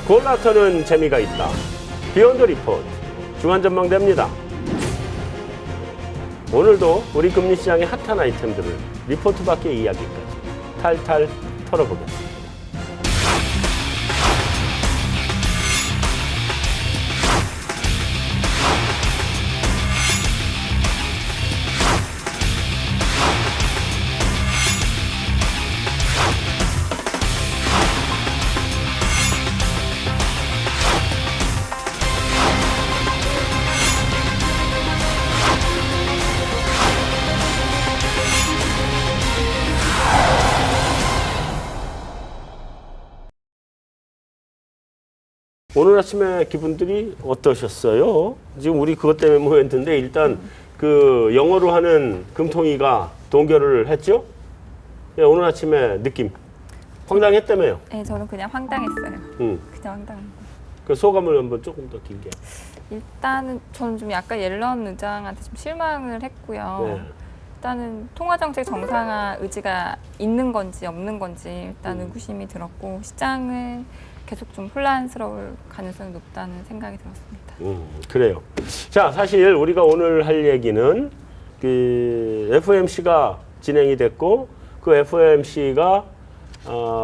골라터는 재미가 있다. 비욘드 리포트 중간전망대입니다. 오늘도 우리 금리시장의 핫한 아이템들을 리포트 밖의 이야기까지 탈탈 털어보겠습니다. 오늘 아침에 기분들이 어떠셨어요? 지금 우리 그것 때문에 모였는데 일단 그 영어로 하는 금통이가 동결을 했죠? 예, 오늘 아침에 느낌 황당했다며요? 네, 저는 그냥 황당했어요. 그냥 황당. 그 소감을 한번 조금 더 길게. 일단은 저는 좀 약간 옐런 의장한테 좀 실망을 했고요. 네. 일단은 통화정책 정상화 의지가 있는 건지 없는 건지 일단 의구심이 들었고 시장은 계속 좀 혼란스러울 가능성이 높다는 생각이 들었습니다. 그래요. 자, 사실 우리가 오늘 할 얘기는 그 FOMC가 진행이 됐고 그 FOMC가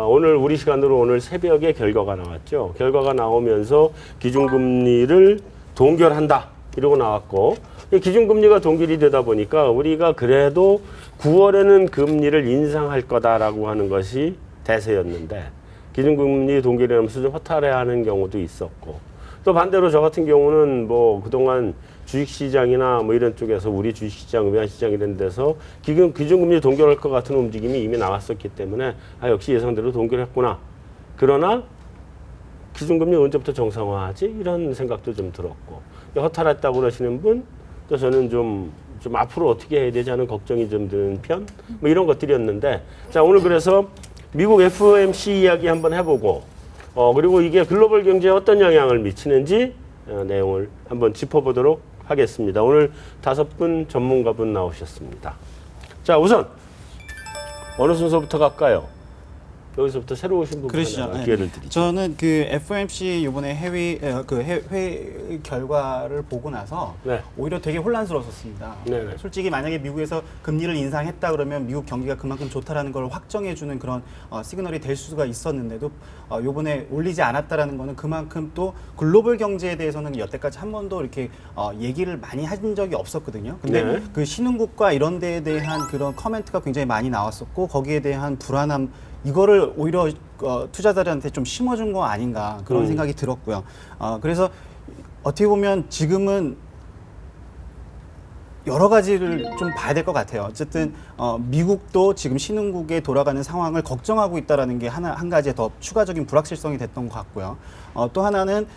오늘 우리 시간으로 오늘 새벽에 결과가 나왔죠. 결과가 나오면서 기준금리를 동결한다 이러고 나왔고 기준금리가 동결이 되다 보니까 우리가 그래도 9월에는 금리를 인상할 거다라고 하는 것이 대세였는데 기준금리 동결하면서 좀 허탈해하는 경우도 있었고 또 반대로 저 같은 경우는 뭐 그동안 주식시장이나 뭐 이런 쪽에서 우리 주식시장, 외환시장 이런 데서 기준금리 동결할 것 같은 움직임이 이미 나왔었기 때문에 역시 예상대로 동결했구나. 그러나 기준금리 언제부터 정상화하지? 이런 생각도 좀 들었고 허탈했다고 그러시는 분, 또 저는 좀 앞으로 어떻게 해야 되지 하는 걱정이 좀 드는 편? 뭐 이런 것들이었는데 자, 오늘 그래서 미국 FOMC 이야기 한번 해보고 그리고 이게 글로벌 경제에 어떤 영향을 미치는지 내용을 한번 짚어보도록 하겠습니다. 오늘 5분 전문가분 나오셨습니다. 자, 우선 어느 순서부터 갈까요? 여기서부터 새로 오신 분께 기회를 드리죠. 저는 그 FOMC 이번에 회의 결과를 보고 나서 네. 오히려 되게 혼란스러웠습니다. 네네. 솔직히 만약에 미국에서 금리를 인상했다 그러면 미국 경기가 그만큼 좋다라는 걸 확정해주는 그런 시그널이 될 수가 있었는데도 이번에 올리지 않았다라는 거는 그만큼 또 글로벌 경제에 대해서는 여태까지 한 번도 이렇게 얘기를 많이 한 적이 없었거든요. 근데 네. 그 신흥국가 이런 데에 대한 그런 커멘트가 굉장히 많이 나왔었고 거기에 대한 불안함 이거를 오히려 투자자들한테 좀 심어준 거 아닌가 그런 생각이 들었고요. 그래서 어떻게 보면 지금은 여러 가지를 좀 봐야 될 것 같아요. 어쨌든 미국도 지금 신흥국에 돌아가는 상황을 걱정하고 있다는 게 한 가지 더 추가적인 불확실성이 됐던 것 같고요. 또 하나는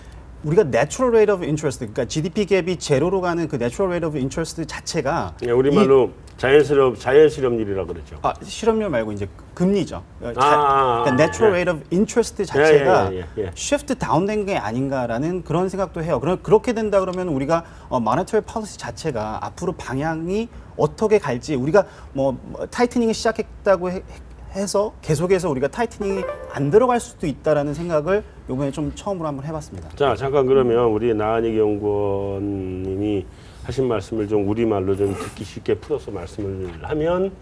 우리가 natural rate of interest, 그러니까 GDP 갭이 제로로 가는 그 natural rate of interest 자체가 우리말로 자연실업률이라고 그러죠. 실업률 말고 이제 금리죠. 그러니까 natural rate of interest 자체가 shift 다운된 게 아닌가라는 그런 생각도 해요. 그렇게 된다 그러면 우리가 monetary policy 자체가 앞으로 방향이 어떻게 갈지 우리가 뭐 타이트닝을 시작했다고 해서 계속해서 우리가 타이트닝이 안 들어갈 수도 있다라는 생각을 이번에 좀 처음으로 한번 해봤습니다. 자, 잠깐 그러면 우리 나한익 연구원님이 하신 말씀을 좀 우리말로 좀 듣기 쉽게 풀어서 말씀을 하면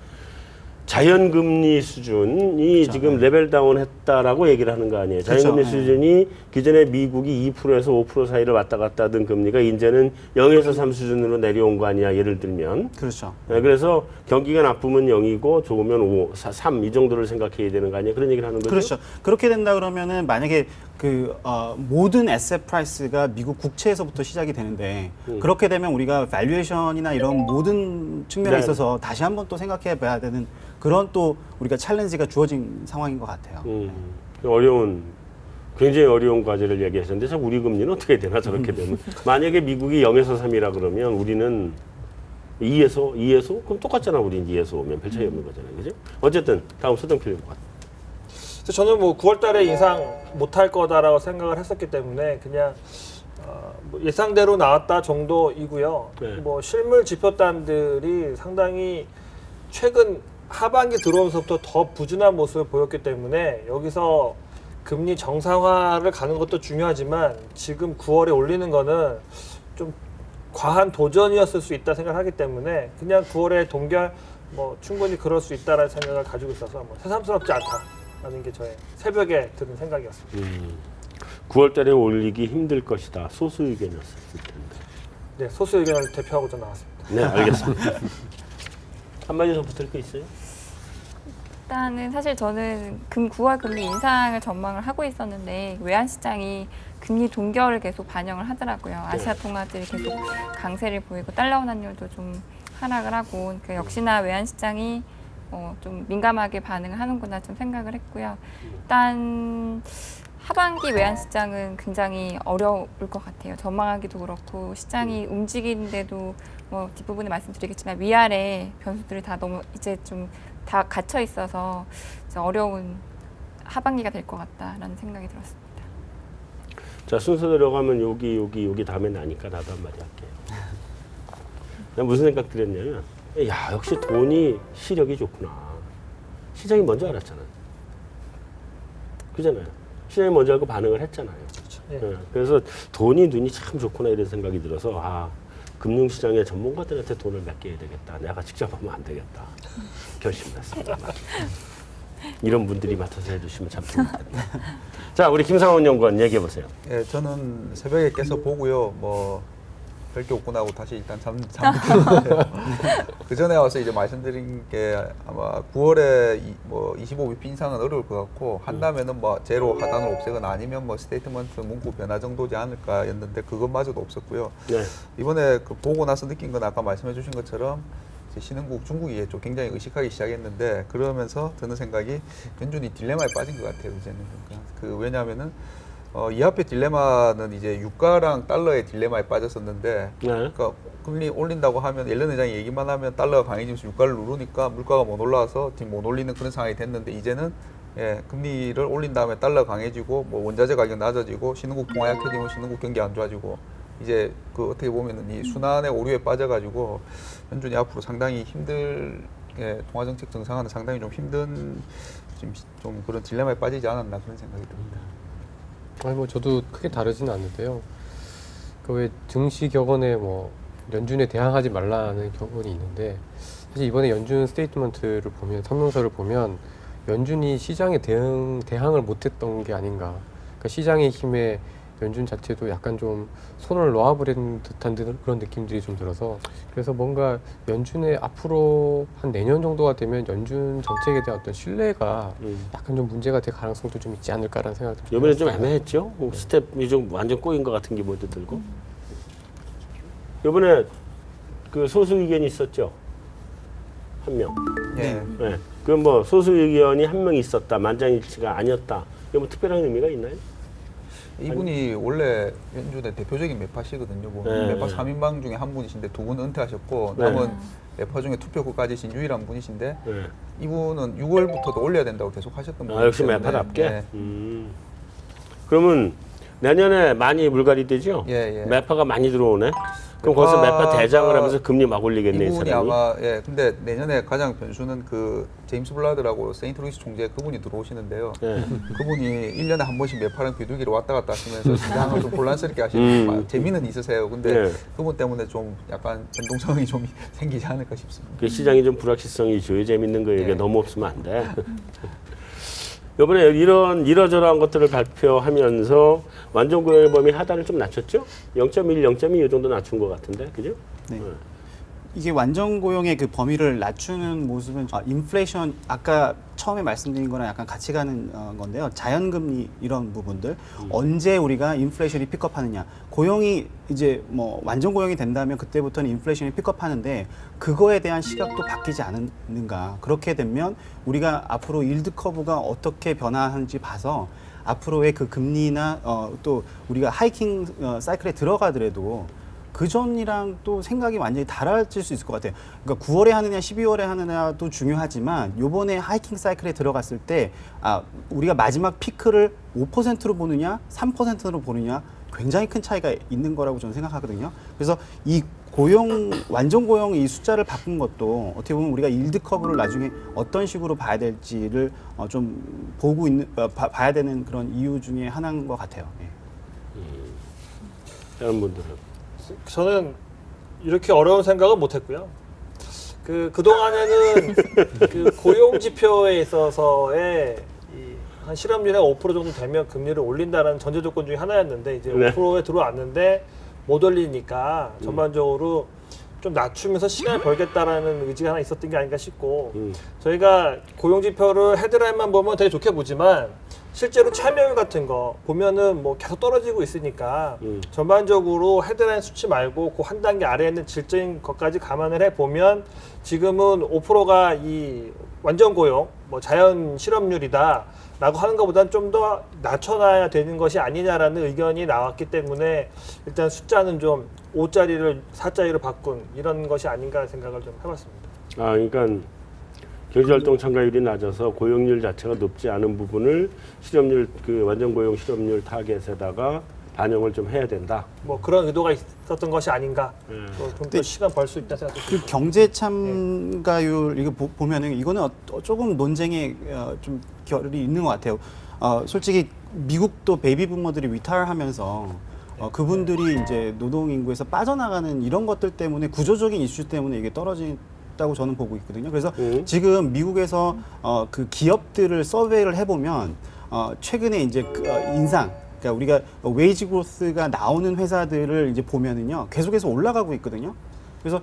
자연금리 수준이 그렇죠. 지금 레벨 다운했다라고 얘기를 하는 거 아니에요. 자연금리 그렇죠. 수준이 기존에 미국이 2%에서 5% 사이를 왔다 갔다 하던 금리가 이제는 0에서 3 수준으로 내려온 거 아니야. 예를 들면. 그렇죠. 그래서 경기가 나쁘면 0이고 좋으면 5, 4, 3 이 정도를 생각해야 되는 거 아니에요. 그런 얘기를 하는 거죠. 그렇죠. 그렇게 된다 그러면은 만약에 모든 에셋 프라이스가 미국 국채에서부터 시작이 되는데 그렇게 되면 우리가 밸류에이션이나 이런 모든 측면에 있어서 다시 한번 또 생각해 봐야 되는 그런 또 우리가 챌린지가 주어진 상황인 것 같아요. 굉장히 어려운 과제를 얘기하셨는데 자, 우리 금리는 어떻게 되나 저렇게 되면 만약에 미국이 0에서 3이라 그러면 우리는 2에서 2에서 그럼 똑같잖아. 우리 2에서 5면 별 차이 없는 거잖아요. 그죠? 어쨌든 다음 서정필 것 같아요. 저는 뭐 9월 달에 인상 못할 거다라고 생각을 했었기 때문에 그냥 뭐 예상대로 나왔다 정도이고요. 네. 뭐 실물 지표단들이 상당히 최근 하반기 들어오면서부터 더 부진한 모습을 보였기 때문에 여기서 금리 정상화를 가는 것도 중요하지만 지금 9월에 올리는 거는 좀 과한 도전이었을 수 있다 생각하기 때문에 그냥 9월에 동결 뭐 충분히 그럴 수 있다라는 생각을 가지고 있어서 뭐 새삼스럽지 않다라는 게 저의 새벽에 드는 생각이었습니다. 9월 달에 올리기 힘들 것이다. 소수 의견이었을 텐데. 네, 소수 의견을 대표하고자 나왔습니다. 네, 알겠습니다. 한마디 더 붙을 거 있어요? 일단은 사실 저는 9월 금리 인상을 전망을 하고 있었는데 외환 시장이 금리 동결을 계속 반영을 하더라고요. 아시아 통화들이 계속 강세를 보이고 달러 환율도 좀 하락을 하고 그러니까 역시나 외환 시장이 좀 민감하게 반응을 하는구나 좀 생각을 했고요. 일단 하반기 외환 시장은 굉장히 어려울 것 같아요. 전망하기도 그렇고 시장이 움직이는데도 뭐 뒷부분에 말씀드리겠지만 위아래 변수들이 다 너무 이제 좀 다 갇혀 있어서 이제 어려운 하반기가 될 것 같다라는 생각이 들었습니다. 자, 순서대로 가면 여기 다음에 나니까 나도 한마디 할게요. 난 무슨 생각 들었냐면 야, 역시 돈이 시력이 좋구나. 시장이 먼저 알았잖아요. 그잖아요. 시장이 먼저 알고 반응을 했잖아요. 예. 그래서 돈이 눈이 참 좋구나 이런 생각이 들어서 금융시장의 전문가들한테 돈을 맡겨야 되겠다. 내가 직접 하면 안 되겠다. 결심했습니다. 이런 분들이 맡아서 해주시면 참 좋을 텐데. 자, 우리 김상원 연구원 얘기해 보세요. 예, 저는 새벽에 깨서 보고요. 뭐 별게 없구나 하고 다시 일단 잠들었는데요. 그 전에 와서 이제 말씀드린 게 아마 9월에 뭐 25bp 인상은 어려울 것 같고 한다면은 뭐 제로 하단을 없애거나 아니면 뭐 스테이트먼트 문구 변화 정도지 않을까였는데 그것마저도 없었고요. 네. 이번에 그 보고 나서 느낀 건 아까 말씀해주신 것처럼 이제 신흥국 중국이 좀 굉장히 의식하기 시작했는데 그러면서 드는 생각이 연준이 딜레마에 빠진 것 같아요. 이제는 왜냐하면은 이 앞에 딜레마는 이제 유가랑 달러의 딜레마에 빠졌었는데 네. 그러니까 금리 올린다고 하면 옐런 회장이 얘기만 하면 달러가 강해지면서 유가를 누르니까 물가가 못 올라와서 지금 못 올리는 그런 상황이 됐는데 이제는 금리를 올린 다음에 달러가 강해지고 뭐 원자재 가격 낮아지고 신흥국 통화 약해지면 신흥국 경기 안 좋아지고 이제 그 어떻게 보면은 이 순환의 오류에 빠져가지고 연준이 앞으로 상당히 통화 정책 정상화는 상당히 좀 힘든 좀 그런 딜레마에 빠지지 않았나 그런 생각이 듭니다. 아니 뭐 저도 크게 다르지는 않는데요. 그 왜 증시 격언에 뭐 연준에 대항하지 말라는 격언이 있는데 사실 이번에 연준 스테이트먼트를 보면 성명서를 보면 연준이 시장에 대항을 못했던 게 아닌가. 그러니까 시장의 힘에 연준 자체도 약간 좀 손을 놓아버린 듯한 그런 느낌들이 좀 들어서 그래서 뭔가 연준의 앞으로 한 내년 정도가 되면 연준 정책에 대한 어떤 신뢰가 약간 좀 문제가 될 가능성도 좀 있지 않을까라는 생각도 좀 이번에 좀 들었어요. 애매했죠. 스텝이 좀 완전 꼬인 것 같은 기분도 들고. 이번에 그 소수 의견이 있었죠. 한 명. 예. 네. 그 뭐 소수 의견이 한 명 있었다. 만장일치가 아니었다. 이게 뭐 특별한 의미가 있나요? 이분이 원래 연준의 대표적인 매파시거든요. 보면 네. 매파 3인방 중에 한 분이신데 두 분은 은퇴하셨고 네. 남은 매파 중에 투표구까지 신 유일한 분이신데 네. 이분은 6월부터도 올려야 된다고 계속 하셨던 분이기 역시 때문에 매파답게. 네. 그러면 내년에 많이 물갈이 되죠? 예. 매파가 많이 들어오네. 그럼 거기서 매파 대장을 하면서 금리 막 올리겠네, 이 이분이 사람이. 아마 근데 내년에 가장 변수는 그 제임스 블라드라고 세인트루이스 총재 그분이 들어오시는데요. 네. 그분이 1년에 한 번씩 매파랑 비둘기를 왔다 갔다 하시면서 시장을 좀 혼란스럽게 하시는 재미는 있으세요. 근데 네. 그분 때문에 좀 약간 변동성이 좀 생기지 않을까 싶습니다. 그 시장이 좀 불확실성이 줘야 재밌는 거예요. 이게 네. 너무 없으면 안 돼. 이번에 이러저러한 것들을 발표하면서 완전 고용의 범위 하단을 좀 낮췄죠? 0.1, 0.2 이 정도 낮춘 것 같은데, 그죠? 네. 이게 완전 고용의 그 범위를 낮추는 모습은 인플레이션 아까 처음에 말씀드린 거랑 약간 같이 가는 건데요. 자연금리 이런 부분들 언제 우리가 인플레이션이 픽업하느냐. 고용이 이제 뭐 완전 고용이 된다면 그때부터는 인플레이션이 픽업하는데 그거에 대한 시각도 바뀌지 않는가. 그렇게 되면 우리가 앞으로 일드 커브가 어떻게 변화하는지 봐서 앞으로의 그 금리나 또 우리가 하이킹 사이클에 들어가더라도 그 전이랑 또 생각이 완전히 달라질 수 있을 것 같아요. 그러니까 9월에 하느냐 12월에 하느냐도 중요하지만 요번에 하이킹 사이클에 들어갔을 때 우리가 마지막 피크를 5%로 보느냐 3%로 보느냐 굉장히 큰 차이가 있는 거라고 저는 생각하거든요. 그래서 이 완전 고용 이 숫자를 바꾼 것도 어떻게 보면 우리가 일드 커브를 나중에 어떤 식으로 봐야 될지를 좀 봐야 되는 그런 이유 중에 하나인 것 같아요. 예. 다른 분들은 저는 이렇게 어려운 생각은 못했고요. 그동안에는 그 고용 지표에 있어서의 한 실업률의 5% 정도 되면 금리를 올린다는 전제 조건 중에 하나였는데 이제 네. 5%에 들어왔는데 못 올리니까 전반적으로 좀 낮추면서 시간을 벌겠다라는 의지가 하나 있었던 게 아닌가 싶고 저희가 고용 지표를 헤드라인만 보면 되게 좋게 보지만 실제로 참여율 같은 거 보면은 뭐 계속 떨어지고 있으니까 전반적으로 헤드라인 수치 말고 그 한 단계 아래에 있는 질적인 것까지 감안을 해 보면 지금은 5%가 이 완전 고용, 뭐 자연 실업률이다라고 하는 것보다는 좀 더 낮춰놔야 되는 것이 아니냐라는 의견이 나왔기 때문에 일단 숫자는 좀 5자리를 4자리로 바꾼 이런 것이 아닌가 생각을 좀 해봤습니다. 아, 그러니까 경제활동 참가율이 낮아서 고용률 자체가 높지 않은 부분을 실업률 그 완전 고용 실업률 타겟에다가 반영을 좀 해야 된다. 뭐 그런 의도가 있었던 것이 아닌가. 좀 더 시간 벌 수 있다 생각합니다. 그 경제 참가율 이거 보면은 이거는 조금 논쟁의 좀 결이 있는 것 같아요. 솔직히 미국도 베이비 부머들이 리타일하면서 그분들이 이제 노동 인구에서 빠져나가는 이런 것들 때문에 구조적인 이슈 때문에 이게 떨어진다고 저는 보고 있거든요. 그래서 지금 미국에서 그 기업들을 서베이를 해보면 최근에 이제 인상 그러니까 우리가 웨이지 그로스가 나오는 회사들을 이제 보면은요 계속해서 올라가고 있거든요. 그래서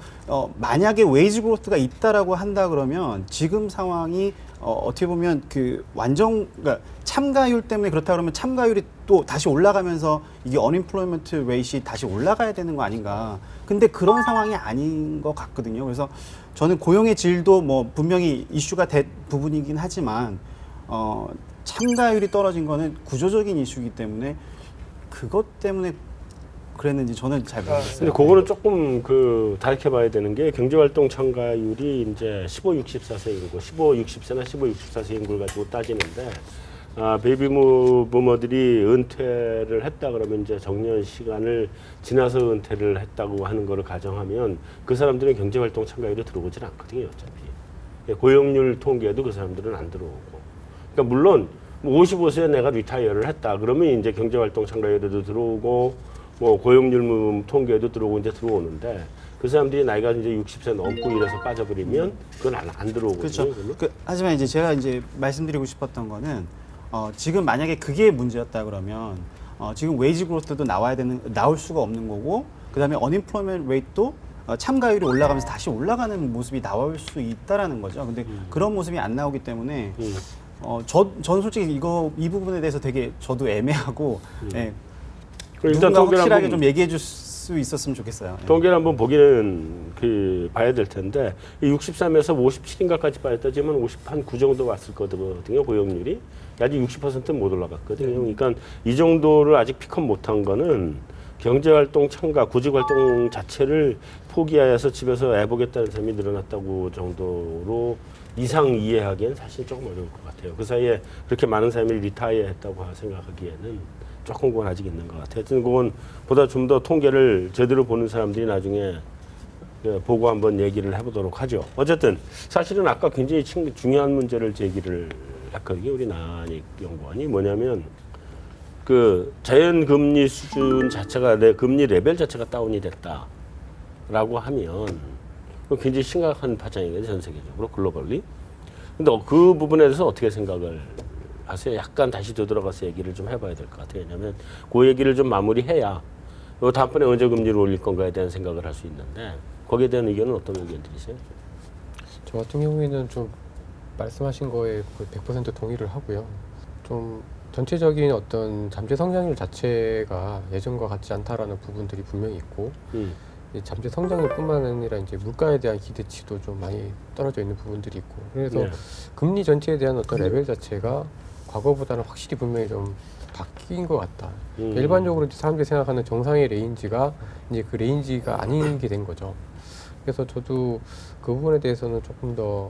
만약에 웨이지 그로스가 있다라고 한다 그러면 지금 상황이 어떻게 보면 그 그러니까 참가율 때문에 그렇다 그러면 참가율이 또 다시 올라가면서 이게 언임플로이먼트 레이시 다시 올라가야 되는 거 아닌가. 근데 그런 상황이 아닌 것 같거든요. 그래서 저는 고용의 질도 뭐 분명히 이슈가 된 부분이긴 하지만 참가율이 떨어진 거는 구조적인 이슈이기 때문에 그것 때문에 그랬는지 저는 잘 모르겠어요. 근데 그거는 조금 다르게 봐야 되는 게 경제활동 참가율이 이제 15, 64세 인구, 15, 60세나 15, 64세 인구를 가지고 따지는데 베이비 부머들이 은퇴를 했다 그러면 이제 정년 시간을 지나서 은퇴를 했다고 하는 거를 가정하면 그 사람들은 경제활동 참가율이 들어오질 않거든요, 어차피. 고용률 통계도 그 사람들은 안 들어오고. 그러니까 물론 55세에 내가 리타이어를 했다 그러면 이제 경제활동 참가율에도 들어오고 뭐 고용률 통계도 들어오고 이제 들어오는데 그 사람들이 나이가 이제 60세 넘고 이래서 빠져버리면 그건 안 들어오거든요. 그렇죠. 하지만 이제 제가 이제 말씀드리고 싶었던 거는 지금 만약에 그게 문제였다 그러면 지금 웨이지 그로스도 나올 수가 없는 거고 그다음에 언임플로이먼트 레이트도 참가율이 올라가면서 다시 올라가는 모습이 나올 수 있다라는 거죠. 근데 그런 모습이 안 나오기 때문에 전 솔직히 이 부분에 대해서 되게 저도 애매하고 예, 일단 누군가 통계를 확실하게 한번, 좀 얘기해 줄 수 있었으면 좋겠어요. 예. 통계를 한번 보기는 봐야 될 텐데 63에서 57인가까지 빠졌다지만 50한9 정도 왔을 거거든요, 고용률이. 아직 60%는 못 올라갔거든요. 그러니까 이 정도를 아직 픽업 못한 거는 경제활동 참가, 구직활동 자체를 포기하여서 집에서 애보겠다는 사람이 늘어났다고 정도로 이상 이해하기엔 사실 조금 어려울 것 같아요. 그 사이에 그렇게 많은 사람이 리타이어 했다고 생각하기에는 조금 그건 아직 있는 것 같아요. 하여튼 그건 보다 좀 더 통계를 제대로 보는 사람들이 나중에 보고 한번 얘기를 해보도록 하죠. 어쨌든 사실은 아까 굉장히 중요한 문제를 제기를 했거든요. 우리 나닉 연구원이 뭐냐면 자연금리 수준 자체가 금리 레벨 자체가 다운이 됐다라고 하면 굉장히 심각한 파장이거든요. 전 세계적으로 글로벌리. 근데 그 부분에 대해서 어떻게 생각을 하세요? 약간 다시 되돌아가서 얘기를 좀 해봐야 될 것 같아요. 왜냐하면 그 얘기를 좀 마무리해야 다음번에 언제 금리를 올릴 건가에 대한 생각을 할 수 있는데 거기에 대한 의견은 어떤 의견들이세요? 저 같은 경우에는 좀 말씀하신 거에 거의 100% 동의를 하고요. 좀 전체적인 어떤 잠재 성장률 자체가 예전과 같지 않다라는 부분들이 분명히 있고 이 잠재 성장률뿐만 아니라 이제 물가에 대한 기대치도 좀 많이 떨어져 있는 부분들이 있고 그래서 네. 금리 전체에 대한 어떤 레벨 자체가 과거보다는 확실히 분명히 좀 바뀐 것 같다. 일반적으로 이제 사람들이 생각하는 정상의 레인지가 이제 그 레인지가 아니게 된 거죠. 그래서 저도 그 부분에 대해서는 조금 더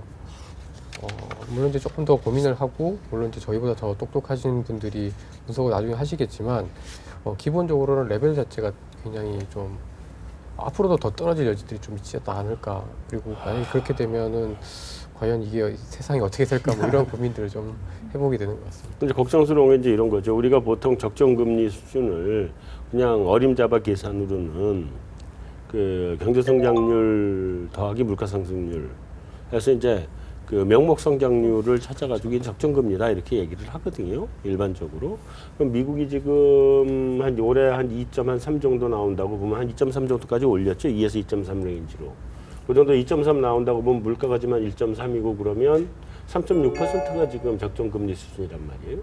물론 이제 조금 더 고민을 하고 물론 이제 저희보다 더 똑똑하신 분들이 분석을 나중에 하시겠지만 기본적으로는 레벨 자체가 굉장히 좀 앞으로도 더 떨어질 여지들이 좀 있지 않을까. 그리고 만약에 그렇게 되면은 과연 이게 세상이 어떻게 될까 뭐 이런 고민들을 좀 해보게 되는 것 같습니다. 이제 걱정스러운 게 이제 이런 거죠. 우리가 보통 적정금리 수준을 그냥 어림잡아 계산으로는 그 경제성장률 더하기 물가상승률 해서 이제 그 명목 성장률을 찾아가지고 이게 적정금리다 이렇게 얘기를 하거든요. 일반적으로. 그럼 미국이 지금 한 올해 한 2.3 정도 나온다고 보면 한 2.3 정도까지 올렸죠. 2에서 2.3 레인지로. 그 정도 2.3 나온다고 보면 물가가 지만 1.3이고 그러면 3.6%가 지금 적정금리 수준이란 말이에요.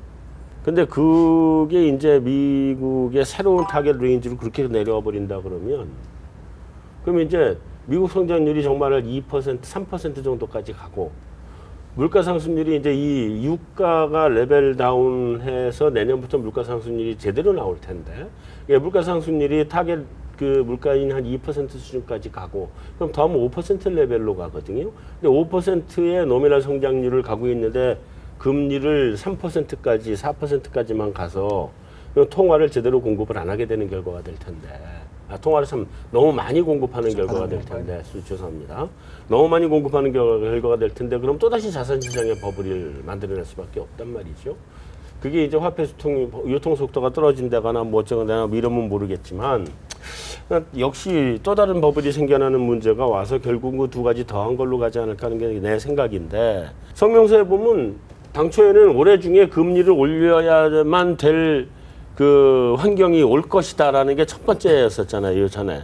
근데 그게 이제 미국의 새로운 타겟 레인지로 그렇게 내려와 버린다 그러면 이제 미국 성장률이 정말 2%, 3% 정도까지 가고 물가 상승률이 이제 이 유가가 레벨 다운해서 내년부터 물가 상승률이 제대로 나올 텐데 물가 상승률이 타겟 그 물가인 한 2% 수준까지 가고 그럼 다음 5% 레벨로 가거든요. 근데 5%의 노미널 성장률을 가고 있는데 금리를 3%까지 4%까지만 가서 통화를 제대로 공급을 안 하게 되는 결과가 될 텐데 통화를 참 너무 많이 공급하는 결과가 될 텐데 죄송합니다. 너무 많이 공급하는 결과가 될 텐데 그럼 또다시 자산시장의 버블을 만들어낼 수밖에 없단 말이죠. 그게 이제 화폐 유통 속도가 떨어진다거나 뭐 어쩌거나 이러면 모르겠지만 역시 또 다른 버블이 생겨나는 문제가 와서 결국 그 두 가지 더한 걸로 가지 않을까 하는 게 내 생각인데 성명서에 보면 당초에는 올해 중에 금리를 올려야만 될 그 환경이 올 것이다라는 게 첫 번째였었잖아요, 전에.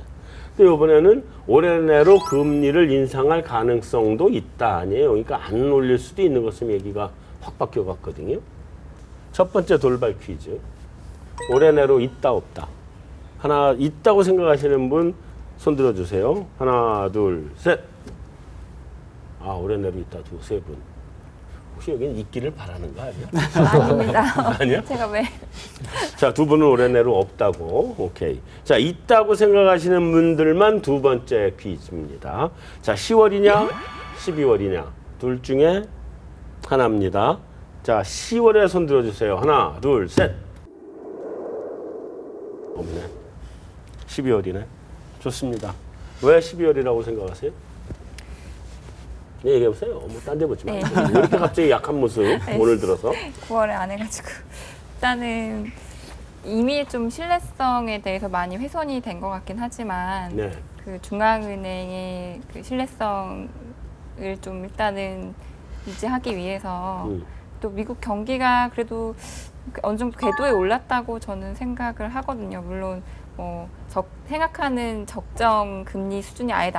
근데 이번에는 올해 내로 금리를 인상할 가능성도 있다 아니에요. 그러니까 안 올릴 수도 있는 것은 얘기가 확 바뀌어갔거든요. 첫 번째 돌발 퀴즈. 올해 내로 있다 없다. 하나 있다고 생각하시는 분 손 들어주세요. 하나, 둘, 셋. 아 올해 내로 있다 세 분. 혹시 여기는 있기를 바라는 거 아니야? 아닙니다. 아니야? 제가 왜? 자, 두 분은 올해 내로 없다고. 오케이. 자, 있다고 생각하시는 분들만 두 번째 퀴즈입니다. 자, 10월이냐, 12월이냐. 둘 중에 하나입니다. 자, 10월에 손 들어주세요. 하나, 둘, 셋. 없네. 12월이네. 좋습니다. 왜 12월이라고 생각하세요? 네, 얘기해보세요. 뭐, 딴 데 보지 말고. 네. 왜 이렇게 갑자기 약한 모습, 오늘 들어서? 9월에 안 해가지고 일단은 이미 좀 신뢰성에 대해서 많이 훼손이 된 것 같긴 하지만 네. 그 중앙은행의 그 신뢰성을 좀 일단은 유지하기 위해서 또 미국 경기가 그래도 어느 정도 궤도에 올랐다고 저는 생각을 하거든요. 물론 뭐 생각하는 적정 금리 수준이 아예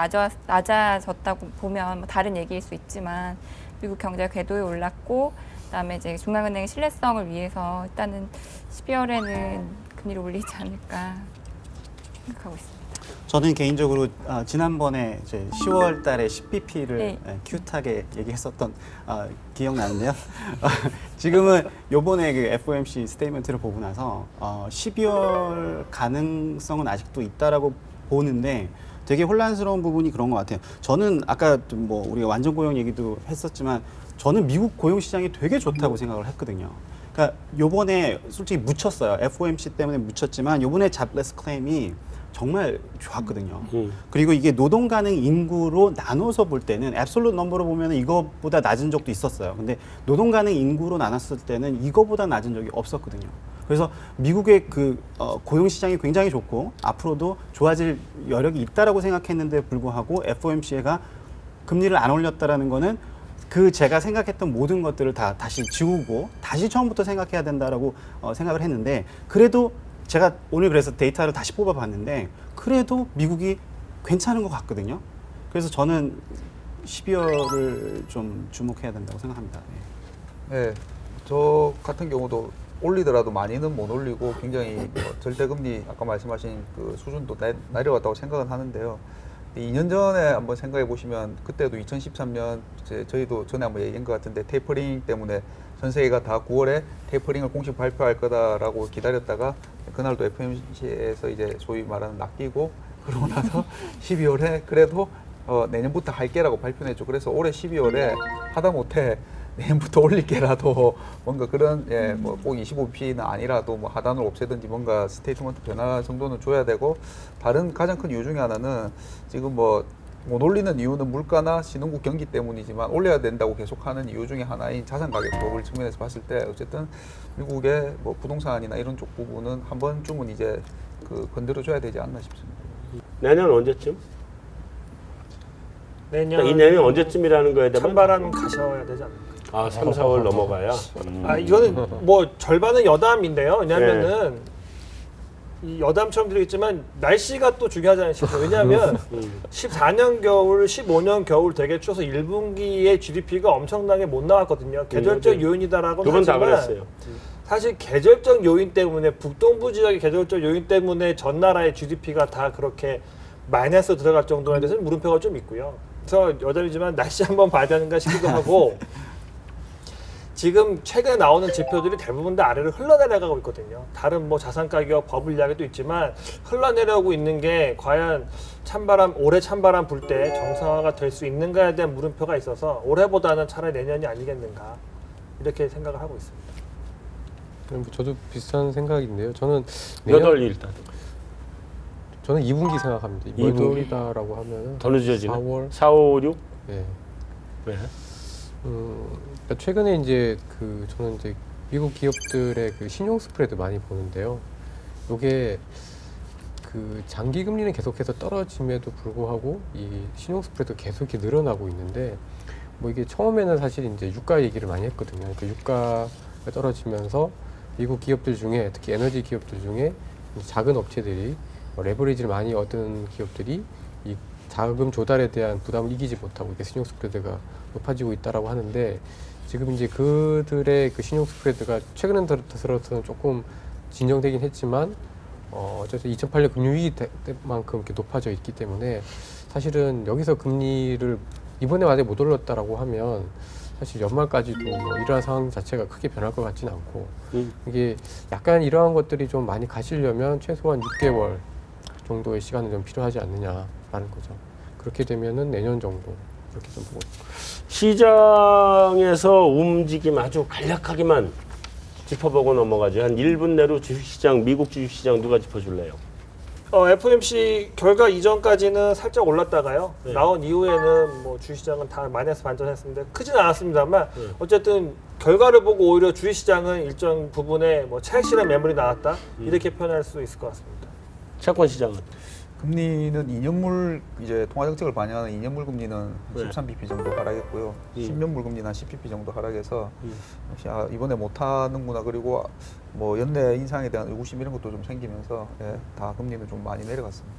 낮아졌다고 보면 뭐 다른 얘기일 수 있지만 미국 경제가 궤도에 올랐고 그다음에 이제 중앙은행의 신뢰성을 위해서 일단은 12월에는 금리를 올리지 않을까 생각하고 있습니다. 저는 개인적으로 지난번에 이제 10월 달에 10bp를 네. 큐트하게 얘기했었던 기억나는데요. 지금은 요번에 그 FOMC 스테이트먼트를 보고 나서 12월 가능성은 아직도 있다라고 보는데 되게 혼란스러운 부분이 그런 것 같아요. 저는 아까 뭐 우리가 완전 고용 얘기도 했었지만 저는 미국 고용 시장이 되게 좋다고 생각을 했거든요. 그러니까 요번에 솔직히 묻혔어요. FOMC 때문에 묻혔지만 요번에 잡레스 클레임이 정말 좋았거든요. 그리고 이게 노동 가능 인구로 나눠서 볼 때는 앱솔루트 넘버로 보면 이거보다 낮은 적도 있었어요. 근데 노동 가능 인구로 나눴을 때는 이거보다 낮은 적이 없었거든요. 그래서 미국의 그 고용 시장이 굉장히 좋고 앞으로도 좋아질 여력이 있다라고 생각했는데 불구하고 FOMC가 금리를 안 올렸다라는 거는 그 제가 생각했던 모든 것들을 다 다시 지우고 다시 처음부터 생각해야 된다라고 생각을 했는데 그래도 제가 오늘 그래서 데이터를 다시 뽑아봤는데 그래도 미국이 괜찮은 것 같거든요. 그래서 저는 12월을 좀 주목해야 된다고 생각합니다. 네, 저 같은 경우도 올리더라도 많이는 못 올리고 굉장히 뭐 절대금리 아까 말씀하신 그 수준도 내려갔다고 생각은 하는데요. 2년 전에 한번 생각해 보시면 그때도 2013년 저희도 전에 한번 얘기한 것 같은데 테이퍼링 때문에 전 세계가 다 9월에 테이퍼링을 공식 발표할 거다라고 기다렸다가 그날도 FOMC에서 이제 소위 말하는 낚이고 그러고 나서 12월에 그래도 내년부터 할게라고 발표했죠. 그래서 올해 12월에 하다못해 내년부터 올릴게라도 뭔가 그런 뭐 꼭 25bp는 아니라도 뭐 하단을 없애든지 뭔가 스테이트먼트 변화 정도는 줘야 되고, 다른 가장 큰 이유 중에 하나는 지금 뭐 못 올리는 이유는 물가나 신흥국 경기 때문이지만 올려야 된다고 계속하는 이유 중에 하나인 자산 가격 부분 측면에서 봤을 때 어쨌든 미국의 뭐 부동산이나 이런 쪽 부분은 한 번쯤은 이제 건드려줘야 되지 않나 싶습니다. 내년 언제쯤? 내년 이 내년 언제쯤이라는 거에 대한 찬바람 가셔야 되지 않을까. 아, 3, 4월 넘어가야. 아, 이거는 뭐 절반은 여담인데요. 왜냐하면은 이 여담처럼 들리겠지만 날씨가 또 중요하잖아요. 왜냐하면 14년 겨울, 15년 겨울 되게 추워서 1분기에 GDP가 엄청나게 못 나왔거든요. 계절적 요인이다라고는 두 번 다 하지만 그랬어요. 사실 계절적 요인 때문에 북동부 지역의 계절적 요인 때문에 전 나라의 GDP가 다 그렇게 마이너스 들어갈 정도에 대해서는 물음표가 좀 있고요. 그래서 여담이지만 날씨 한번 봐야 되는가 싶기도 하고 지금 최근에 나오는 지표들이 대부분 다 아래로 흘러내려가고 있거든요. 다른 뭐 자산 가격, 버블 이야기도 있지만 흘러내려오고 있는 게 과연 올해 찬바람 불 때 정상화가 될 수 있는가에 대한 물음표가 있어서 올해보다는 차라리 내년이 아니겠는가 이렇게 생각을 하고 있습니다. 뭐 저도 비슷한 생각인데요. 저는 몇 월 일단 저는 2분기 생각합니다. 2분기? 몇 월이다라고 하면은 더 늦어지네. 4월. 4, 5, 6? 네. 왜? 그러니까 최근에 이제 저는 이제 미국 기업들의 신용 스프레드 많이 보는데요. 이게 장기 금리는 계속해서 떨어짐에도 불구하고 이 신용 스프레드 계속 이렇게 늘어나고 있는데, 뭐 이게 처음에는 사실 이제 유가 얘기를 많이 했거든요. 그러니까 유가가 떨어지면서 미국 기업들 중에 특히 에너지 기업들 중에 작은 업체들이 레버리지를 많이 얻은 기업들이 이 자금 조달에 대한 부담을 이기지 못하고 이렇게 신용 스프레드가 높아지고 있다라고 하는데, 지금 이제 그들의 신용 스프레드가 최근에 들어서는 조금 진정되긴 했지만 어쨌든 2008년 금융위기 때만큼 이렇게 높아져 있기 때문에 사실은 여기서 금리를 이번에 만약에 못 올렸다라고 하면 사실 연말까지도 뭐 이러한 상황 자체가 크게 변할 것 같지는 않고, 이게 약간 이러한 것들이 좀 많이 가시려면 최소한 6개월 정도의 시간은 좀 필요하지 않느냐라는 거죠. 그렇게 되면은 내년 정도 그렇게 좀 보고 있습니다. 시장에서 움직임 아주 간략하게만 짚어보고 넘어가죠. 한 1분 내로 주식시장, 미국 주식시장 누가 짚어줄래요? FOMC 결과 이전까지는 살짝 올랐다가요. 네. 나온 이후에는 뭐 주식시장은 다 마이너스 반전했었는데 크진 않았습니다만 어쨌든 결과를 보고 오히려 주식시장은 일정 부분에 뭐 차익실현 매물이 나왔다 이렇게 표현할 수 있을 것 같습니다. 채권 시장은? 금리는 2년물 이제 통화 정책을 반영하는 2년물 금리는 네. 13bp 정도 하락했고요. 10년물 금리는 한 10bp 정도 하락해서 역시 이번에 못 하는구나. 그리고 뭐 연내 인상에 대한 의구심 이런 것도 좀 생기면서 다 금리는 좀 많이 내려갔습니다.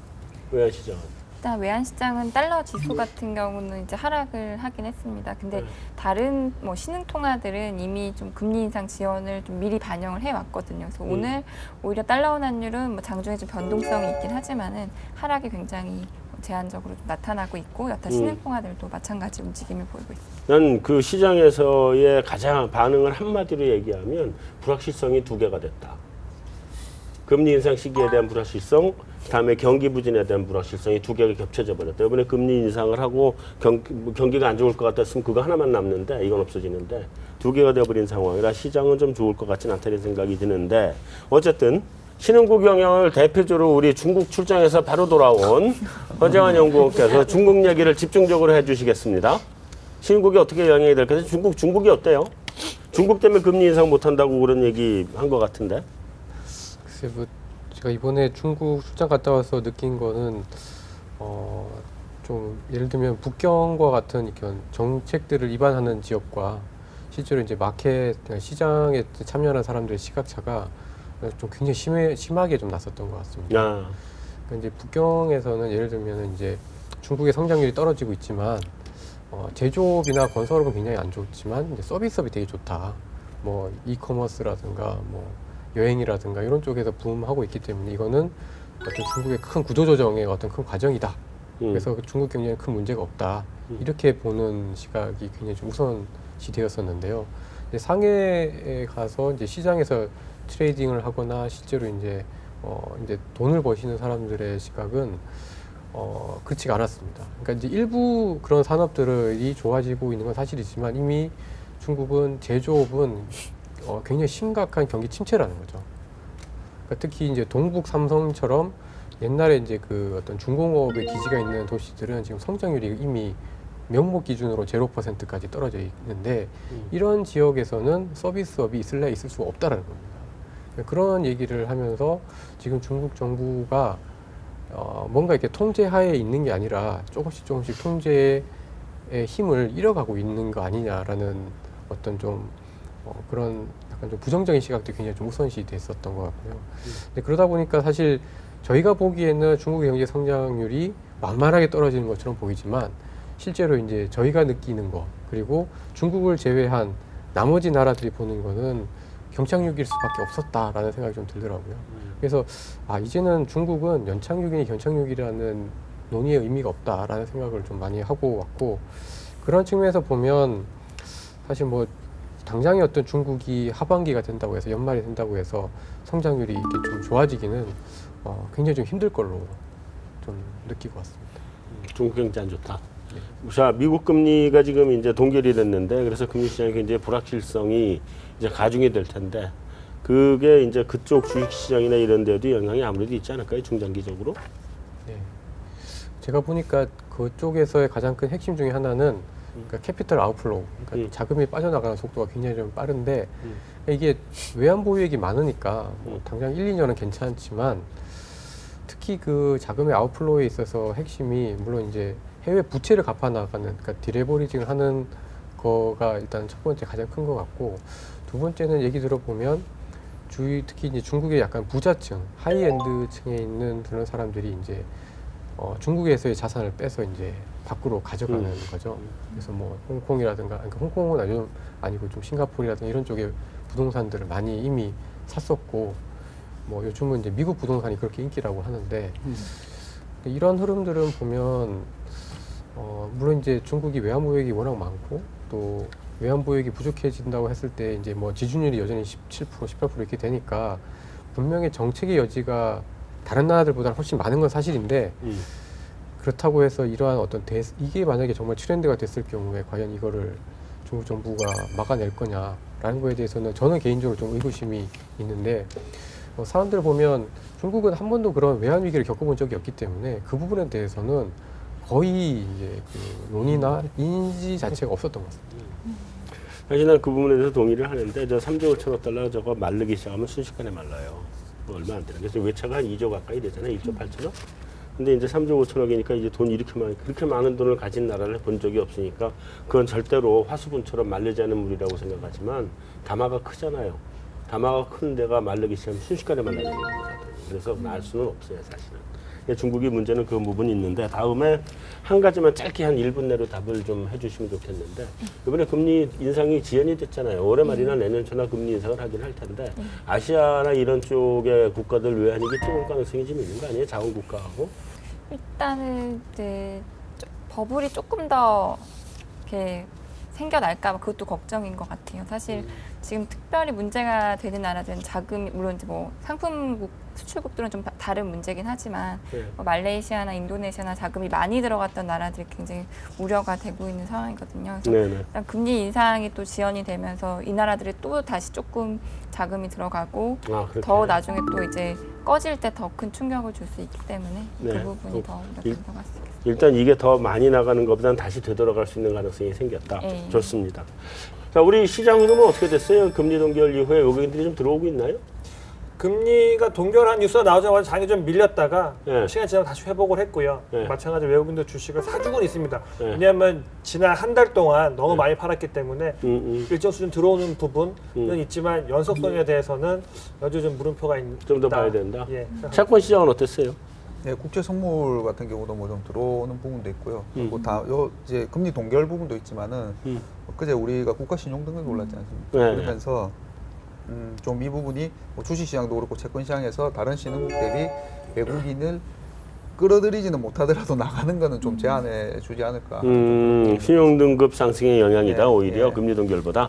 외환 시장은? 일단 외환 시장은 달러 지수 같은 경우는 이제 하락을 하긴 했습니다. 근데 네. 다른 뭐 신흥 통화들은 이미 좀 금리 인상 지연을 좀 미리 반영을 해 왔거든요. 그래서 오늘 오히려 달러 원환율은 뭐 장중에 좀 변동성이 있긴 하지만은 하락이 굉장히 제한적으로 좀 나타나고 있고, 여타 신흥 통화들도 마찬가지 움직임을 보이고 있습니다. 난 그 시장에서의 가장 반응을 한마디로 얘기하면 불확실성이 두 개가 됐다. 금리 인상 시기에 대한 불확실성, 다음에 경기 부진에 대한 불확실성이 두 개가 겹쳐져 버렸다. 이번에 금리 인상을 하고 경기가 안 좋을 것 같았으면 그거 하나만 남는데 이건 없어지는데 두 개가 되어버린 상황이라 시장은 좀 좋을 것 같지는 않다는 생각이 드는데, 어쨌든 신흥국 영향을 대표적으로 우리 중국 출장에서 바로 돌아온 허재환 연구원께서 중국 얘기를 집중적으로 해주시겠습니다. 신흥국이 어떻게 영향이 될까요? 중국이 어때요? 중국 때문에 금리 인상 못한다고 그런 얘기 한 것 같은데. 글쎄 뭐 제가 이번에 중국 출장 갔다 와서 느낀 거는 좀 예를 들면 북경과 같은 이런 정책들을 위반하는 지역과 실제로 이제 마켓 시장에 참여하는 사람들의 시각차가 좀 굉장히 심하게 좀 났었던 것 같습니다. 아, 그러니까 이제 북경에서는 예를 들면 이제 중국의 성장률이 떨어지고 있지만 제조업이나 건설업은 굉장히 안 좋지만 이제 서비스업이 되게 좋다. 뭐 이커머스라든가 뭐 여행이라든가 이런 쪽에서 붐하고 있기 때문에 이거는 어떤 중국의 큰 구조조정의 어떤 큰 과정이다. 그래서 중국 경제에 큰 문제가 없다. 이렇게 보는 시각이 굉장히 좀 우선시 되었었는데요. 이제 상해에 가서 이제 시장에서 트레이딩을 하거나 실제로 이제 돈을 버시는 사람들의 시각은 그렇지가 않았습니다. 그러니까 이제 일부 그런 산업들이 좋아지고 있는 건 사실이지만 이미 중국은 제조업은 굉장히 심각한 경기 침체라는 거죠. 그러니까 특히 이제 동북 삼성처럼 옛날에 이제 그 어떤 중공업의 기지가 있는 도시들은 지금 성장률이 이미 명목 기준으로 0%까지 떨어져 있는데 이런 지역에서는 서비스업이 있을래 있을 수가 없다라는 겁니다. 그런 얘기를 하면서 지금 중국 정부가 뭔가 이렇게 통제하에 있는 게 아니라 조금씩 통제의 힘을 잃어가고 있는 거 아니냐라는 어떤 좀 그런 약간 좀 부정적인 시각도 굉장히 좀 우선시 됐었던 것 같고요. 근데 그러다 보니까 사실 저희가 보기에는 중국의 경제 성장률이 만만하게 떨어지는 것처럼 보이지만 실제로 이제 저희가 느끼는 거 그리고 중국을 제외한 나머지 나라들이 보는 거는 경착륙일 수밖에 없었다라는 생각이 좀 들더라고요. 그래서 이제는 중국은 연착륙이니 경착륙이라는 논의의 의미가 없다라는 생각을 좀 많이 하고 왔고 그런 측면에서 보면 사실 뭐 당장의 어떤 중국이 하반기가 된다고 해서 연말이 된다고 해서 성장률이 이렇게 좀 좋아지기는 굉장히 좀 힘들 걸로 좀 느끼고 왔습니다. 중국 경제 안 좋다. 자, 미국 금리가 지금 이제 동결이 됐는데 그래서 금리 시장이 굉장히 불확실성이 이제 가중이 될 텐데 그게 이제 그쪽 주식 시장이나 이런 데도 영향이 아무래도 있지 않을까요? 중장기적으로? 네. 제가 보니까 그쪽에서의 가장 큰 핵심 중에 하나는 그러니까 캐피털 아웃플로우, 그러니까 자금이 빠져나가는 속도가 굉장히 좀 빠른데 이게 외환 보유액이 많으니까 뭐 당장 1, 2년은 괜찮지만 특히 그 자금의 아웃플로우에 있어서 핵심이 물론 이제 해외 부채를 갚아 나가는 그러니까 디레버리징을 하는 거가 일단 첫 번째 가장 큰 것 같고 두 번째는 얘기 들어보면 특히 이제 중국의 약간 부자층, 하이엔드층에 있는 그런 사람들이 이제 중국에서의 자산을 빼서 이제 밖으로 가져가는 거죠. 그래서 뭐 홍콩이라든가, 그러니까 홍콩은 아니고 좀 싱가포르라든가 이런 쪽에 부동산들을 많이 이미 샀었고, 뭐 요즘은 이제 미국 부동산이 그렇게 인기라고 하는데 이런 흐름들은 보면 물론 이제 중국이 외환 보유액이 워낙 많고 또 외환 보유액이 부족해진다고 했을 때 이제 뭐 지준율이 여전히 17%, 18% 이렇게 되니까 분명히 정책의 여지가 다른 나라들보다 훨씬 많은 건 사실인데 그렇다고 해서 이러한 어떤 이게 만약에 정말 트렌드가 됐을 경우에 과연 이거를 중국 정부가 막아낼 거냐라는 거에 대해서는 저는 개인적으로 좀 의구심이 있는데 사람들 보면 중국은 한 번도 그런 외환 위기를 겪어본 적이 없기 때문에 그 부분에 대해서는 거의 이제 그 논의나 인지 자체가 없었던 것 같습니다. 사실 난 그 부분에 대해서 동의를 하는데 저 3조 5천억 달러 저거 마르기 시작하면 순식간에 말라요. 뭐 얼마 안 되는. 그래서 외차가 한 2조 가까이 되잖아요. 1조 8천억. 근데 이제 3조 5천억이니까 이제 돈 그렇게 많은 돈을 가진 나라를 본 적이 없으니까 그건 절대로 화수분처럼 마르지 않은 물이라고 생각하지만 담화가 크잖아요. 담화가 큰 데가 마르기 시작하면 순식간에 말라지는 거거든요. 그래서 말 수는 없어요, 사실은. 중국이 문제는 그 부분이 있는데 다음에 한 가지만 짧게 한 1분 내로 답을 좀 해주시면 좋겠는데 이번에 금리 인상이 지연이 됐잖아요. 올해 말이나 내년 초나 금리 인상을 하긴 할 텐데 아시아나 이런 쪽의 국가들 외환위기 뚫을 가능성이 좀 있는 거 아니에요? 자원국가하고? 일단은 이제 버블이 조금 더 이렇게 생겨날까 봐 그것도 걱정인 것 같아요. 사실 지금 특별히 문제가 되는 나라들은 자금이 물론 이제 뭐 상품국 수출국들은 좀 다른 문제긴 하지만 뭐 말레이시아나 인도네시아나 자금이 많이 들어갔던 나라들이 굉장히 우려가 되고 있는 상황이거든요. 그래서 일단 금리 인상이 또 지연이 되면서 이 나라들이 또 다시 조금 자금이 들어가고 더 나중에 또 이제 꺼질 때 더 큰 충격을 줄 수 있기 때문에 그 부분이 더 우려된 것 같습니다. 일단 이게 더 많이 나가는 것보다는 다시 되돌아갈 수 있는 가능성이 생겼다. 좋습니다. 자, 우리 시장 흐름은 어떻게 됐어요? 금리 동결 이후에 외국인들이 좀 들어오고 있나요? 금리가 동결한 뉴스가 나오자마자 장이 좀 밀렸다가 시간 지나고 다시 회복을 했고요. 마찬가지로 외국인들 주식을 사주고는 있습니다. 왜냐하면 지난 한 달 동안 너무 많이 팔았기 때문에 일정 수준 들어오는 부분은 있지만 연속성에 대해서는 여전히 좀 물음표가 있다. 좀 더 봐야 된다. 예. 채권 시장은 어땠어요? 네, 국제 선물 같은 경우도 뭐 좀 들어오는 부분도 있고요. 그리고 이제 금리 동결 부분도 있지만은 그제 우리가 국가 신용 등급이 올랐지 않습니까? 그러면서 좀 이 부분이 뭐 주식 시장도 그렇고 채권 시장에서 다른 신흥국 대비 외국인을 끌어들이지는 못하더라도 나가는 거는 좀 제한해 주지 않을까. 신용 등급 상승의 영향이다. 오히려 금리 동결보다.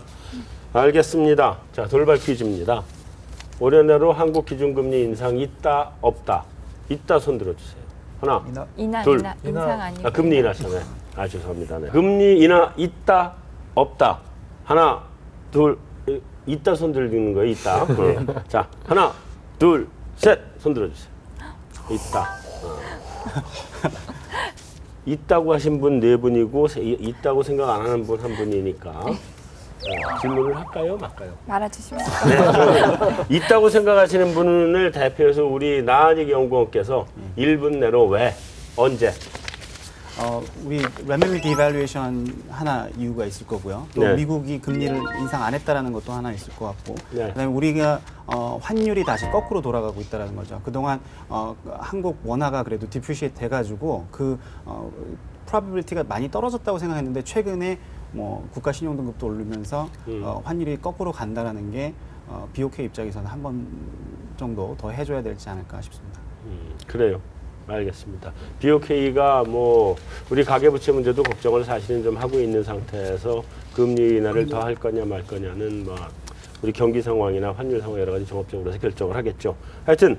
알겠습니다. 자, 돌발 퀴즈입니다. 올해 내로 한국 기준금리 인상 있다 없다. 있다 손 들어주세요. 하나, 둘. 인상 아니고 금리 인하잖아요. 죄송합니다. 네. 금리 인하 있다 없다. 하나, 둘, 이따 손 들리는 거예요. 이따. 자, 하나, 둘, 셋. 손 들어주세요. 있다. 있다고 하신 분 네 분이고 있다고 생각 안 하는 분 한 분이니까 질문을 할까요, 말까요? 말아주십시오. 네, 있다고 생각하시는 분을 대표해서 우리 나은익 연구원께서 1분 내로 왜, 언제? 우리 레밀리 디밸류에이션 하나 이유가 있을 거고요. 또 네. 미국이 금리를 인상 안 했다라는 것도 하나 있을 것 같고, 네. 그다음에 우리가 환율이 다시 거꾸로 돌아가고 있다라는 거죠. 그동안 한국 원화가 그래도 디프리시에이트 돼가지고 그 프로바빌리티가 많이 떨어졌다고 생각했는데 최근에 뭐 국가 신용 등급도 오르면서 환율이 거꾸로 간다라는 게 BOK 입장에서는 한 번 정도 더 해줘야 되지 않을까 싶습니다. 그래요. 알겠습니다. BOK가 뭐 우리 가계부채 문제도 걱정을 사실은 좀 하고 있는 상태에서 금리 인하를 더 할 거냐 말 거냐는 뭐 우리 경기 상황이나 환율 상황 여러 가지 종합적으로 해서 결정을 하겠죠. 하여튼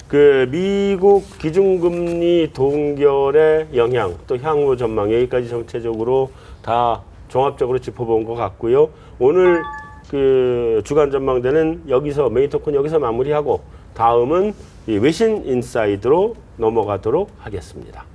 그 미국 기준금리 동결의 영향 또 향후 전망 여기까지 전체적으로 다 종합적으로 짚어본 것 같고요. 오늘 그 주간 전망대는 여기서 메인 토크는 여기서 마무리하고 다음은 이 외신 인사이드로 넘어가도록 하겠습니다.